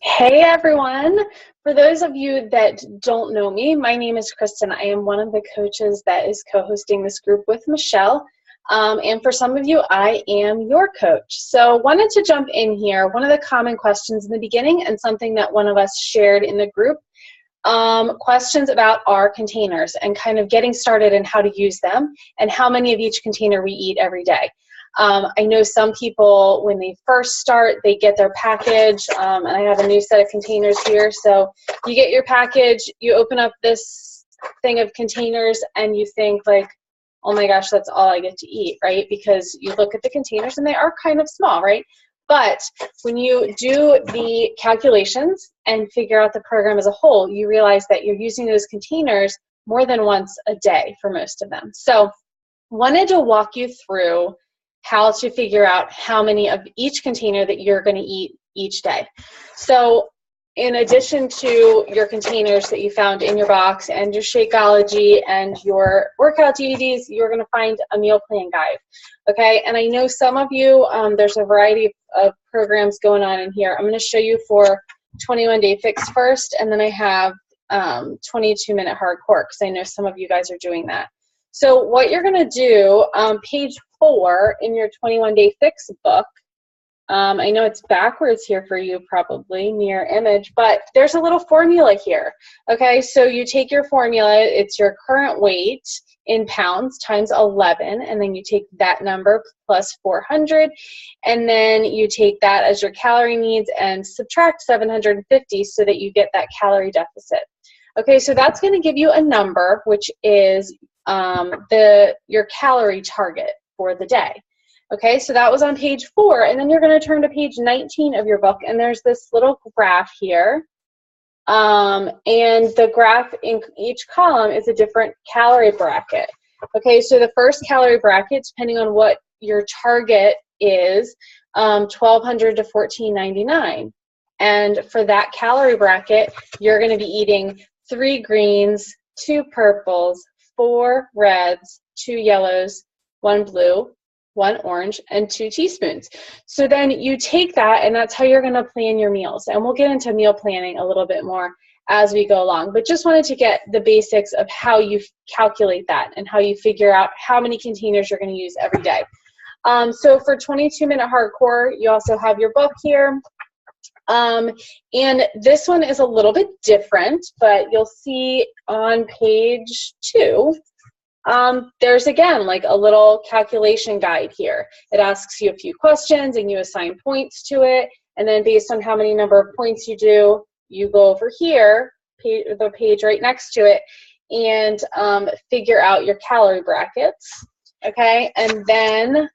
Hey everyone! For those of you that don't know me, my name is Kristen. I am one of the coaches that is co-hosting this group with Michelle. And for some of you, I am your coach. So wanted to jump in here. One of the common questions in the beginning and something that one of us shared in the group, questions about our containers and kind of getting started and how to use them and how many of each container we eat every day. I know some people, when they first start, they get their package, and I have a new set of containers here. So you get your package, you open up this thing of containers, and you think like, oh my gosh, that's all I get to eat, right? Because you look at the containers, and they are kind of small, right? But when you do the calculations and figure out the program as a whole, you realize that you're using those containers more than once a day for most of them. So wanted to walk you through how to figure out how many of each container that you're going to eat each day. So in addition to your containers that you found in your box and your Shakeology and your workout DVDs, you're going to find a meal plan guide. Okay, and I know some of you, there's a variety of programs going on in here. I'm going to show you for 21 Day Fix first, and then I have 22-minute hardcore because I know some of you guys are doing that. So what you're going to do, page 4 in your 21 Day Fix book, I know it's backwards here for you probably, mirror image, but there's a little formula here. Okay, so you take your formula, it's your current weight in pounds times 11, and then you take that number plus 400, and then you take that as your calorie needs and subtract 750 so that you get that calorie deficit. Okay, so that's going to give you a number, which is your calorie target for the day. Okay, so that was on page 4, and then you're going to turn to page 19 of your book, and there's this little graph here, and the graph in each column is a different calorie bracket. Okay, so the first calorie bracket, depending on what your target is, 1,200 to 1,499, and for that calorie bracket, you're going to be eating 3 greens, 2 purples, 4 reds, 2 yellows, 1 blue, 1 orange, and 2 teaspoons. So then you take that, and that's how you're going to plan your meals. And we'll get into meal planning a little bit more as we go along. But just wanted to get the basics of how you calculate that and how you figure out how many containers you're going to use every day. So for 22-minute hardcore, you also have your book here. And this one is a little bit different, but you'll see on page 2, there's again like a little calculation guide here. It asks you a few questions and you assign points to it, and then based on how many number of points you do, you go over here, the page right next to it, and figure out your calorie brackets. Okay, and then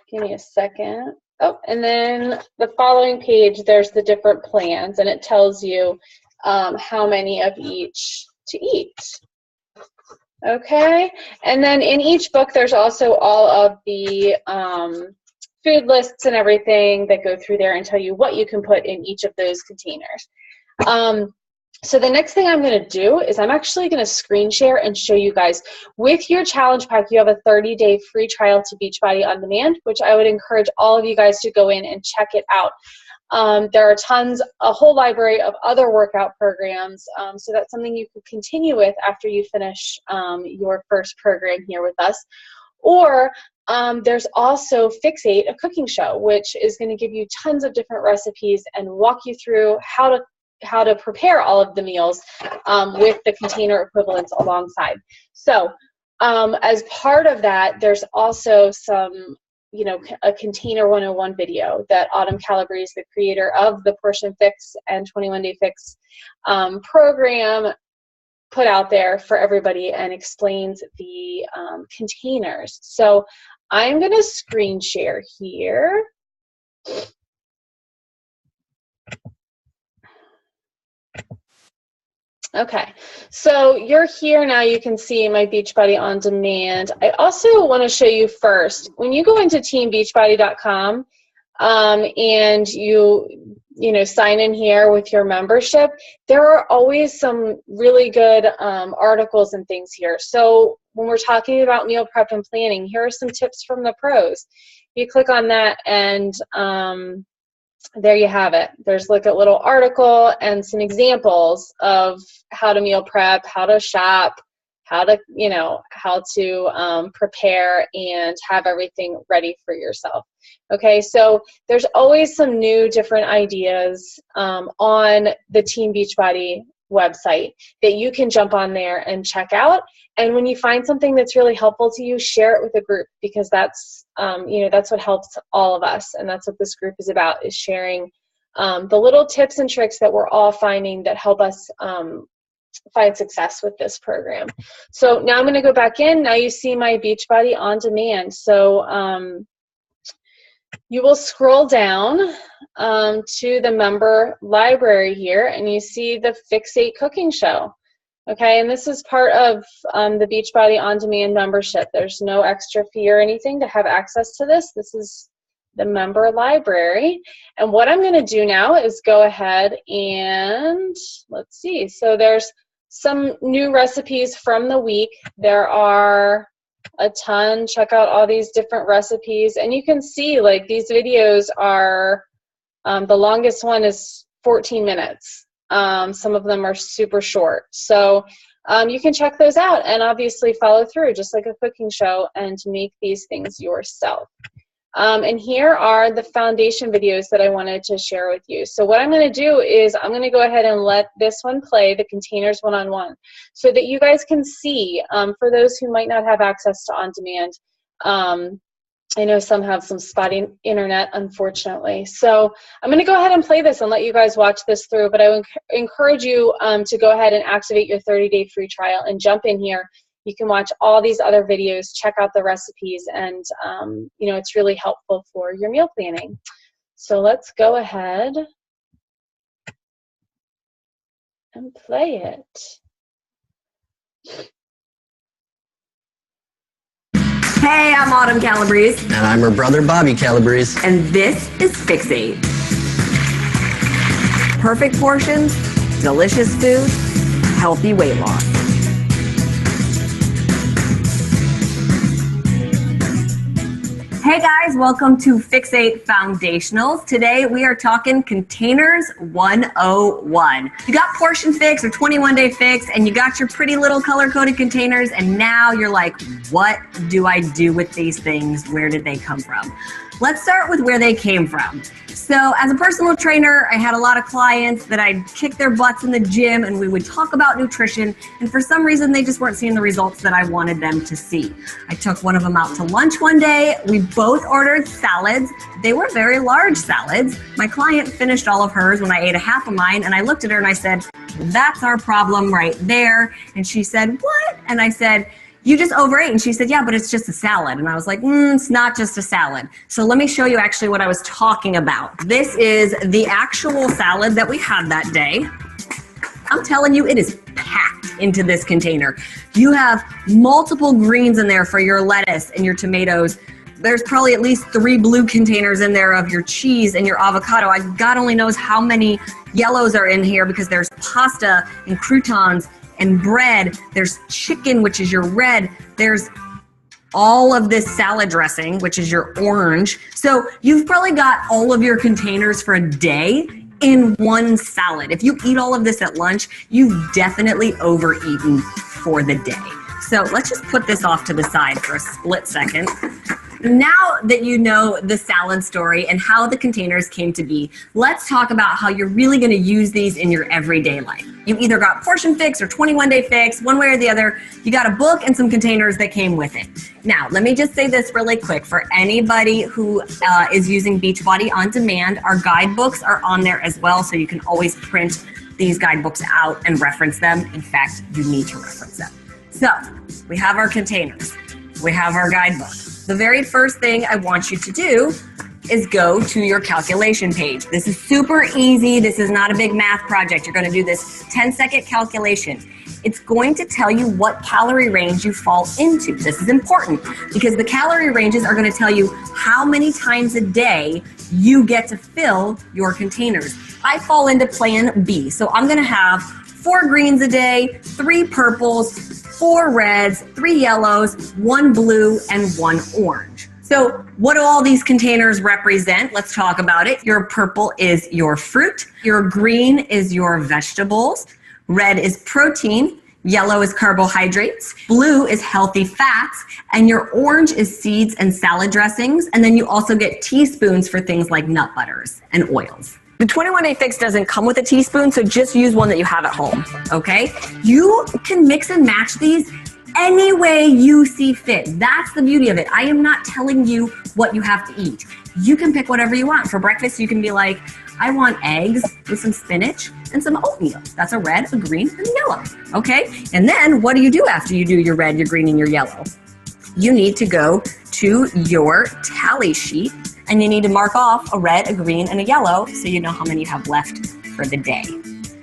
give me a second. Oh, and then the following page, there's the different plans, and it tells you how many of each to eat. Okay, and then in each book, there's also all of the food lists and everything that go through there and tell you what you can put in each of those containers. So the next thing I'm going to do is I'm actually going to screen share and show you guys. With your challenge pack, you have a 30-day free trial to Beachbody On Demand, which I would encourage all of you guys to go in and check it out. There are a whole library of other workout programs, so that's something you can continue with after you finish your first program here with us. Or there's also Fixate, a cooking show, which is going to give you tons of different recipes and walk you through how to prepare all of the meals with the container equivalents alongside. So as part of that, there's also some, a Container 101 video that Autumn Calabrese, the creator of the Portion Fix and 21 Day Fix program, put out there for everybody and explains the containers. So I'm going to screen share here. Okay, so you're here now. You can see my Beachbody On Demand. I also want to show you first, when you go into teambeachbody.com and you sign in here with your membership, there are always some really good articles and things here. So when we're talking about meal prep and planning, here are some tips from the pros. You click on that and there you have it. There's like a little article and some examples of how to meal prep, how to shop, how to prepare and have everything ready for yourself. Okay, so there's always some new different ideas on the Team Beachbody website that you can jump on there and check out. And when you find something that's really helpful to you, share it with a group, because that's that's what helps all of us, and that's what this group is about, is sharing the little tips and tricks that we're all finding that help us find success with this program. So now I'm going to go back in. Now you see my Beachbody On Demand. So you will scroll down to the member library here, and you see the Fixate Cooking Show. Okay, and this is part of the Beachbody On Demand membership. There's no extra fee or anything to have access to this. This is the member library. And what I'm going to do now is go ahead and let's see. So there's some new recipes from the week. There are a ton. Check out all these different recipes. And you can see, like, these videos are, the longest one is 14 minutes. Some of them are super short. So you can check those out and obviously follow through, just like a cooking show, and make these things yourself. And here are the foundation videos that I wanted to share with you. So what I'm going to do is I'm going to go ahead and let this one play, the Containers One-on-One, so that you guys can see, for those who might not have access to On Demand. I know some have some spotty internet, unfortunately. So I'm going to go ahead and play this and let you guys watch this through, but I would encourage you to go ahead and activate your 30-day free trial and jump in here. You can watch all these other videos, check out the recipes, and it's really helpful for your meal planning. So let's go ahead and play it. Hey, I'm Autumn Calabrese. And I'm her brother, Bobby Calabrese. And this is Fixate. Perfect portions, delicious food, healthy weight loss. Hey guys, welcome to Fixate Foundationals. Today we are talking Containers 101. You got Portion Fix or 21-Day Fix, and you got your pretty little color-coded containers, and now you're like, what do I do with these things? Where did they come from? Let's start with where they came from. So as a personal trainer, I had a lot of clients that I'd kick their butts in the gym and we would talk about nutrition, and for some reason they just weren't seeing the results that I wanted them to see. I took one of them out to lunch one day. We both ordered salads. They were very large salads. My client finished all of hers when I ate a half of mine, and I looked at her and I said, that's our problem right there. And she said, what? And I said, you just overate. And she said, yeah, but it's just a salad. And I was like, it's not just a salad. So let me show you actually what I was talking about. This is the actual salad that we had that day. I'm telling you, it is packed into this container. You have multiple greens in there for your lettuce and your tomatoes. There's probably at least 3 blue containers in there of your cheese and your avocado. God only knows how many yellows are in here, because there's pasta and croutons and bread. There's chicken, which is your red. There's all of this salad dressing, which is your orange. So you've probably got all of your containers for a day in one salad. If you eat all of this at lunch, you've definitely overeaten for the day. So let's just put this off to the side for a split second. Now that you know the salad story and how the containers came to be, let's talk about how you're really going to use these in your everyday life. You've either got Portion Fix or 21-Day Fix, one way or the other. You got a book and some containers that came with it. Now, let me just say this really quick. For anybody who is using Beachbody On Demand, our guidebooks are on there as well, so you can always print these guidebooks out and reference them. In fact, you need to reference them. So, we have our containers. We have our guidebook. The very first thing I want you to do is go to your calculation page. This is super easy. This is not a big math project. You're going to do this 10-second calculation. it's going to tell you what calorie range you fall into. This is important because the calorie ranges are going to tell you how many times a day you get to fill your containers. I fall into plan B, so I'm going to have 4 greens a day, 3 purples, 4 reds, 3 yellows, 1 blue, and 1 orange. So what do all these containers represent? Let's talk about it. Your purple is your fruit. Your green is your vegetables. Red is protein. Yellow is carbohydrates. Blue is healthy fats. And your orange is seeds and salad dressings. And then you also get teaspoons for things like nut butters and oils. The 21-day fix doesn't come with a teaspoon, so just use one that you have at home, okay? You can mix and match these any way you see fit. That's the beauty of it. I am not telling you what you have to eat. You can pick whatever you want. For breakfast, you can be like, I want eggs with some spinach and some oatmeal. That's a red, a green, and a yellow, okay? And then what do you do after you do your red, your green, and your yellow? You need to go to your tally sheet and you need to mark off a red, a green, and a yellow so you know how many you have left for the day.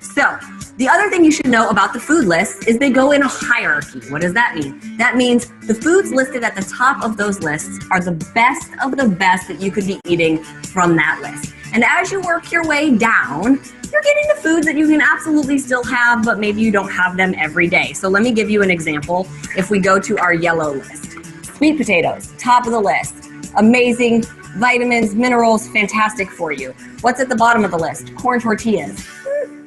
So, the other thing you should know about the food list is they go in a hierarchy. What does that mean? That means the foods listed at the top of those lists are the best of the best that you could be eating from that list. And as you work your way down, you're getting the foods that you can absolutely still have, but maybe you don't have them every day. So let me give you an example. If we go to our yellow list, sweet potatoes, top of the list, amazing vitamins, minerals, fantastic for you. What's at the bottom of the list? Corn tortillas.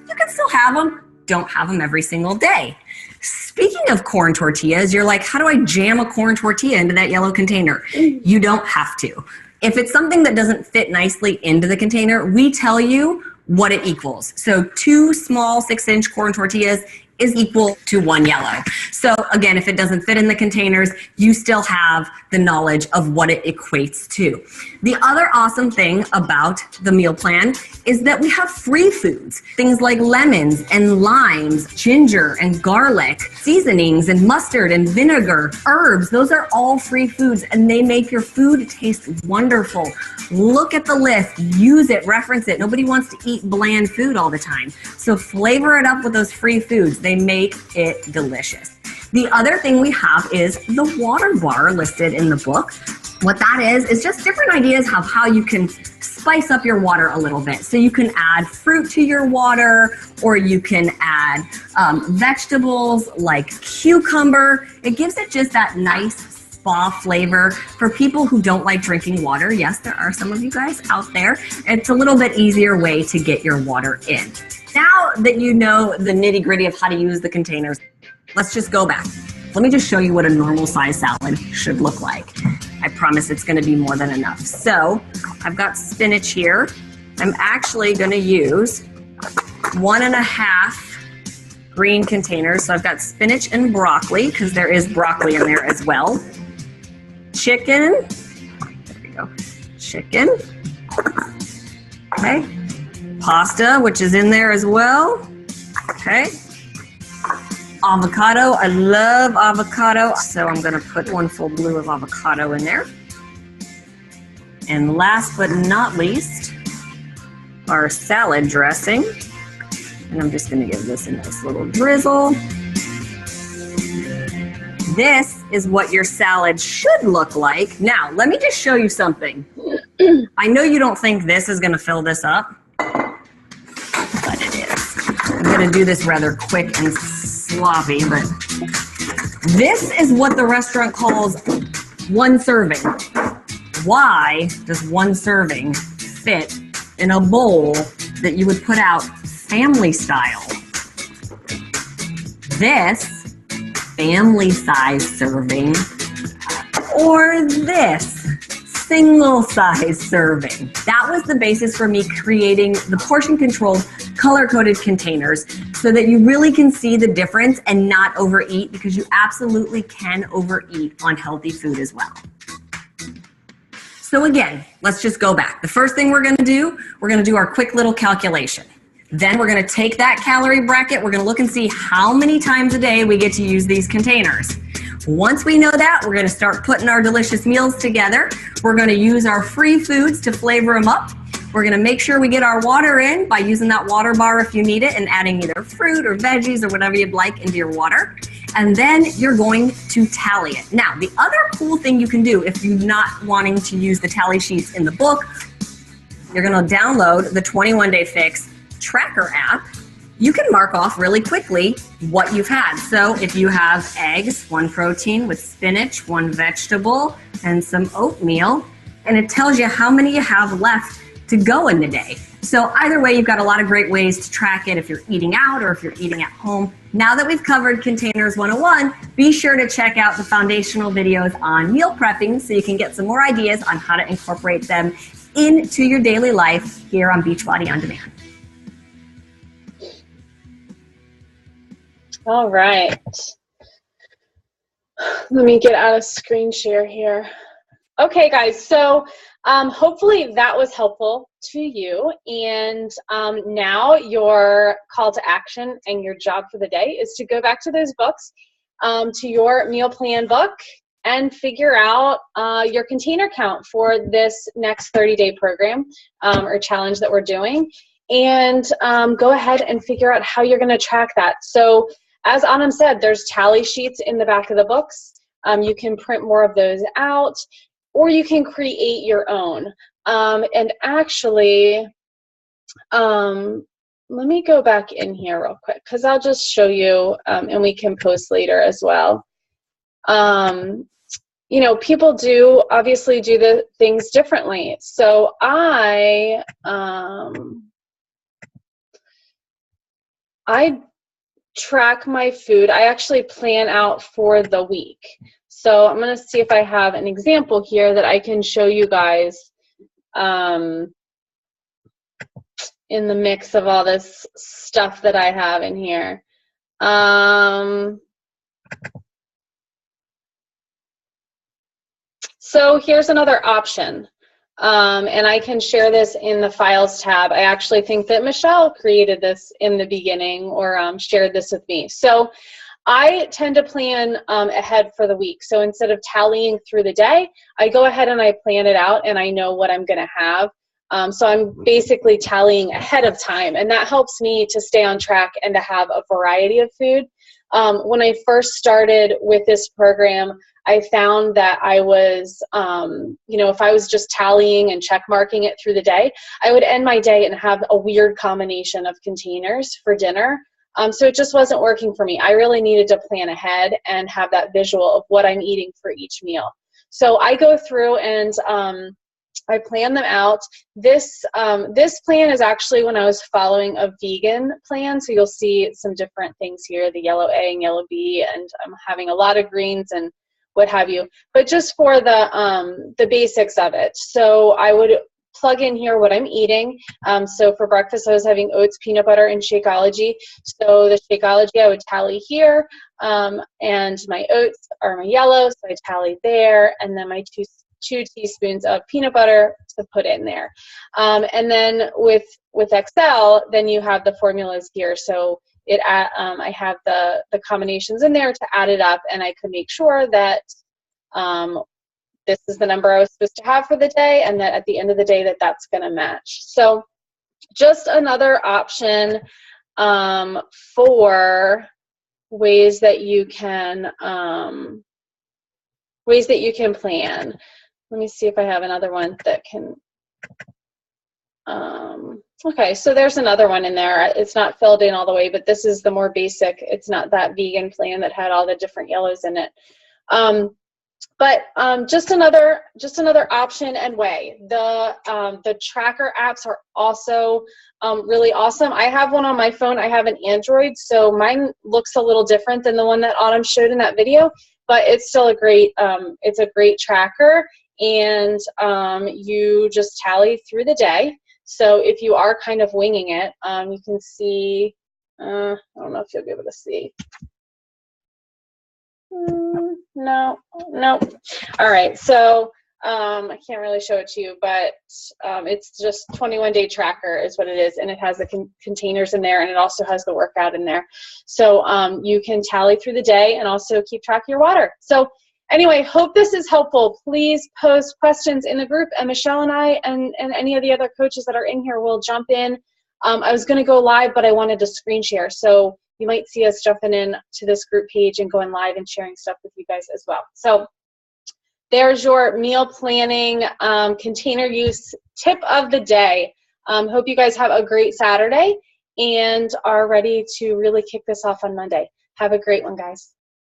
You can still have them, don't have them every single day. Speaking of corn tortillas, you're like, how do I jam a corn tortilla into that yellow container? You don't have to. If it's something that doesn't fit nicely into the container, we tell you what it equals. So 2 small 6-inch corn tortillas is equal to 1 yellow. So again, if it doesn't fit in the containers, you still have the knowledge of what it equates to. The other awesome thing about the meal plan is that we have free foods. Things like lemons and limes, ginger and garlic, seasonings and mustard and vinegar, herbs. Those are all free foods and they make your food taste wonderful. Look at the list, use it, reference it. Nobody wants to eat bland food all the time. So flavor it up with those free foods. They make it delicious. The other thing we have is the water bar listed in the book. What that is just different ideas of how you can spice up your water a little bit. So you can add fruit to your water, or you can add vegetables like cucumber. It gives it just that nice spa flavor for people who don't like drinking water. Yes, there are some of you guys out there. It's a little bit easier way to get your water in. Now that you know the nitty-gritty of how to use the containers, let's just go back. Let me just show you what a normal size salad should look like. I promise it's going to be more than enough. So I've got spinach here. I'm actually going to use 1.5 green containers. So I've got spinach and broccoli because there is broccoli in there as well. Chicken. There we go. Chicken. Okay. Pasta, which is in there as well. Okay. Avocado. I love avocado, so I'm going to put 1 full blue of avocado in there. And last but not least, our salad dressing. And I'm just going to give this a nice little drizzle. This is what your salad should look like. Now, let me just show you something. I know you don't think this is going to fill this up, but it is. I'm going to do this rather quick and sloppy, but this is what the restaurant calls 1 serving. Why does 1 serving fit in a bowl that you would put out family style? This family size serving, or this single size serving. That was the basis for me creating the portion controlled color-coded containers so that you really can see the difference and not overeat, because you absolutely can overeat on healthy food as well. So again, let's just go back. The first thing we're gonna do our quick little calculation. Then we're gonna take that calorie bracket, we're gonna look and see how many times a day we get to use these containers. Once we know that, we're gonna start putting our delicious meals together. We're gonna use our free foods to flavor them up. We're gonna make sure we get our water in by using that water bar if you need it and adding either fruit or veggies or whatever you'd like into your water. And then you're going to tally it. Now, the other cool thing you can do if you're not wanting to use the tally sheets in the book, you're gonna download the 21 Day Fix tracker app. You can mark off really quickly what you've had. So if you have eggs, 1 protein with spinach, 1 vegetable, and some oatmeal, and it tells you how many you have left to go in the day. So either way, you've got a lot of great ways to track it if you're eating out or if you're eating at home. Now that we've covered Containers 101, be sure to check out the foundational videos on meal prepping so you can get some more ideas on how to incorporate them into your daily life here on Beachbody On Demand. All right. Let me get out of screen share here. Okay, guys, so hopefully that was helpful to you. And now your call to action and your job for the day is to go back to those books, to your meal plan book, and figure out your container count for this next 30-day program or challenge that we're doing. And go ahead and figure out how you're going to track that. So as Anam said, there's tally sheets in the back of the books. You can print more of those out, or you can create your own. And actually, let me go back in here real quick because I'll just show you, and we can post later as well. You know, people do obviously do the things differently. So I track my food. I actually plan out for the week. So I'm going to see if I have an example here that I can show you guys in the mix of all this stuff that I have in here. So here's another option. And I can share this in the Files tab. I actually think that Michelle created this in the beginning or shared this with me. So I tend to plan ahead for the week. So instead of tallying through the day, I go ahead and I plan it out and I know what I'm going to have. So I'm basically tallying ahead of time, and that helps me to stay on track and to have a variety of food. When I first started with this program, I found that I was, you know, if I was just tallying and check marking it through the day, I would end my day and have a weird combination of containers for dinner. So it just wasn't working for me. I really needed to plan ahead and have that visual of what I'm eating for each meal. So I go through and I plan them out. This plan is actually when I was following a vegan plan. So you'll see some different things here, the yellow A and yellow B, and I'm having a lot of greens and what have you. But just for the basics of it. So I would plug in here what I'm eating. So for breakfast, I was having oats, peanut butter, and Shakeology. So the Shakeology I would tally here, and my oats are my yellow, so I tally there, and then my two teaspoons of peanut butter to put in there. And then with Excel, then you have the formulas here. So I have the combinations in there to add it up, and I could make sure that this is the number I was supposed to have for the day, and that at the end of the day that's going to match. So just another option for ways that you can plan. Let me see if I have another one that can. Okay, so there's another one in there. It's not filled in all the way, but this is the more basic. It's not that vegan plan that had all the different yellows in it. But just another option and way. The tracker apps are also really awesome. I have one on my phone. I have an Android, so mine looks a little different than the one that Autumn showed in that video, but it's still a great tracker, and you just tally through the day. So if you are kind of winging it, you can see, I don't know if you'll be able to see. No. All right, so I can't really show it to you, but it's just 21-day tracker is what it is, and it has the containers in there, and it also has the workout in there. So you can tally through the day and also keep track of your water. So Anyway, hope this is helpful. Please post questions in the group, and Michelle and I and any of the other coaches that are in here will jump in. I was going to go live, but I wanted to screen share. So you might see us jumping in to this group page and going live and sharing stuff with you guys as well. So there's your meal planning container use tip of the day. Hope you guys have a great Saturday and are ready to really kick this off on Monday. Have a great one, guys.